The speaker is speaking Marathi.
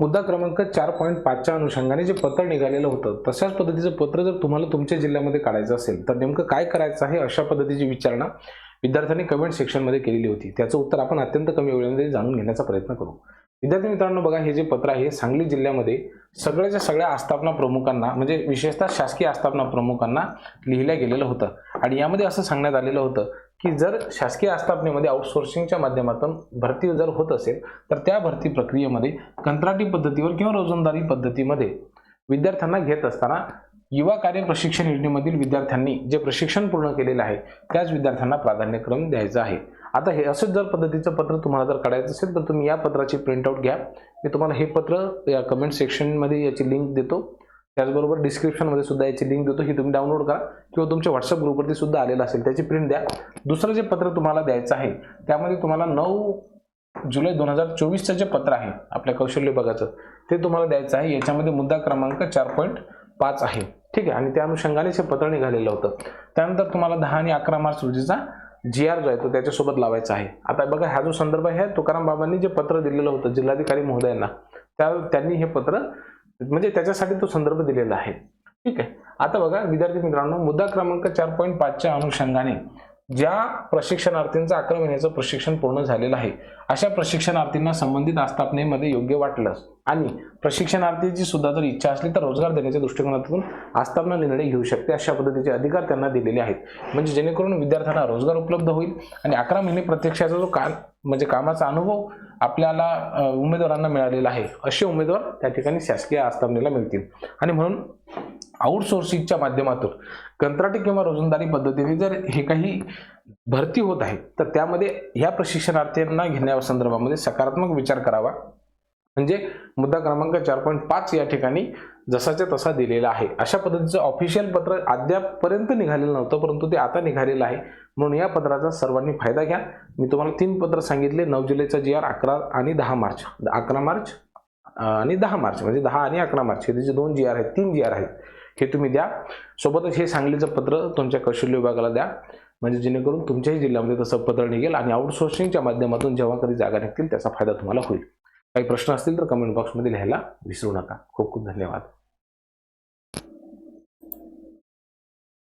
मुद्दा क्रमांक 4.5च्या अनुषंगाने जे पत्र निघालेलं होतं तशाच पद्धतीचं पत्र जर तुम्हाला तुमच्या जिल्ह्यामध्ये काढायचं असेल तर नेमकं काय करायचं आहे अशा पद्धतीची विचारणा विद्यार्थ्यांनी कमेंट सेक्शनमध्ये केलेली होती। त्याचं उत्तर आपण अत्यंत कमी वेळेमध्ये जाणून घेण्याचा प्रयत्न करू। विद्यार्थी मित्रांनो, बघा, हे जे पत्र आहे सांगली जिल्ह्यामध्ये सगळ्याच्या सगळ्या आस्थापना प्रमुखांना म्हणजे विशेषतः शासकीय आस्थापना प्रमुखांना लिहिलं गेलेलं होतं आणि यामध्ये असं सांगण्यात आलेलं होतं की जर शासकीय आस्थापनेमध्ये आउटसोर्सिंगच्या माध्यमातून भरती जर होत असेल तर त्या भरती प्रक्रियेमध्ये कंत्राटी पद्धतीवर किंवा रोजंदारी पद्धतीमध्ये विद्यार्थ्यांना घेत असताना युवा कार्य प्रशिक्षण योजनेमधील विद्यार्थ्यांनी जे प्रशिक्षण पूर्ण केलेलं आहे त्याच विद्यार्थ्यांना प्राधान्यक्रम द्यायचा आहे। आता हे असंच जर पद्धतीचं पत्र तुम्हाला जर काढायचं असेल तर तुम्ही या पत्राची प्रिंटआउट घ्या। मी तुम्हाला हे पत्र या कमेंट सेक्शनमध्ये याची लिंक देतो, त्याचबरोबर डिस्क्रिप्शनमध्ये सुद्धा याची लिंक देतो, ही तुम्ही डाउनलोड करा किंवा तुमच्या व्हॉट्सअप ग्रुपवरती सुद्धा आलेलं असेल त्याची प्रिंट द्या। दुसरं जे पत्र तुम्हाला द्यायचं आहे त्यामध्ये तुम्हाला 9 जुलै 2024चं जे पत्र आहे आपल्या कौशल्य विभागाचं ते तुम्हाला द्यायचं आहे। याच्यामध्ये मुद्दा क्रमांक 4.5 आहे, ठीक आहे, आणि त्या अनुषंगाने हे पत्र निघालेलं होतं। त्यानंतर तुम्हाला 10 आणि 11 मार्च रोजीचा GR जो आहे तो त्याच्यासोबत लावायचा आहे। आता बघा, हा जो संदर्भ आहे तुकाराम बाबांनी जे पत्र दिलेलं होतं जिल्हाधिकारी महोदयांना त्यांनी हे पत्र म्हणजे त्याच्यासाठी तो संदर्भ दिलेला आहे, ठीक आहे। आता बघा विद्यार्थी मित्रांनो, मुद्दा क्रमांक 4.5च्या अनुषंगाने ज्या प्रशिक्षणार्थींचं 11 महिन्याचं प्रशिक्षण पूर्ण झालेलं आहे अशा प्रशिक्षणार्थींना संबंधित आस्थापनेमध्ये योग्य वाटलं आणि प्रशिक्षणार्थीची सुद्धा जर इच्छा असली तर रोजगार देण्याच्या दृष्टिकोनातून आस्थापना निर्णय घेऊ शकते अशा पद्धतीचे अधिकार त्यांना दिलेले आहेत, म्हणजे जेणेकरून विद्यार्थ्यांना रोजगार उपलब्ध होईल आणि 11 महिने प्रत्यक्षाचा जो म्हणजे कामाचा अनुभव आपल्याला उमेदवारांना मिळालेला आहे असे उमेदवार त्या ठिकाणी शासकीय आस्थापनेला मिळतील। आणि म्हणून आउटसोर्सिंगच्या माध्यमातून कंत्राटी किंवा रोजंदारी पद्धतीने जर हे काही भरती होत आहे तर त्यामध्ये ह्या प्रशिक्षणार्थींना घेण्यासंदर्भामध्ये सकारात्मक विचार करावा। म्हणजे मुद्दा क्रमांक 4.5 या ठिकाणी जसाच्या तसा दिलेला आहे। अशा पद्धतीचं ऑफिशियल पत्र अद्यापपर्यंत निघालेलं नव्हतं, परंतु ते आता निघालेलं आहे, म्हणून या पत्राचा सर्वांनी फायदा घ्या। मी तुम्हाला 3 पत्र सांगितले, 9 जुलैचा GR, 11 आणि 10 मार्च, 11 मार्च आणि 10 मार्च म्हणजे 10 आणि 11 मार्च हे जे 2 GR आहेत, 3 GR आहेत, हे तुम्ही द्या। सोबतच हे सांगलीचं पत्र तुमच्या कौशल्य विभागाला द्या, म्हणजे जेणेकरून तुमच्याही जिल्ह्यामध्ये तसं पत्र निघेल आणि आउटसोर्सिंगच्या माध्यमातून जेव्हा कधी जागा निघतील त्याचा फायदा तुम्हाला होईल। काही प्रश्न असतील तर कमेंट बॉक्समध्ये लिहायला विसरू नका। खूप खूप धन्यवाद।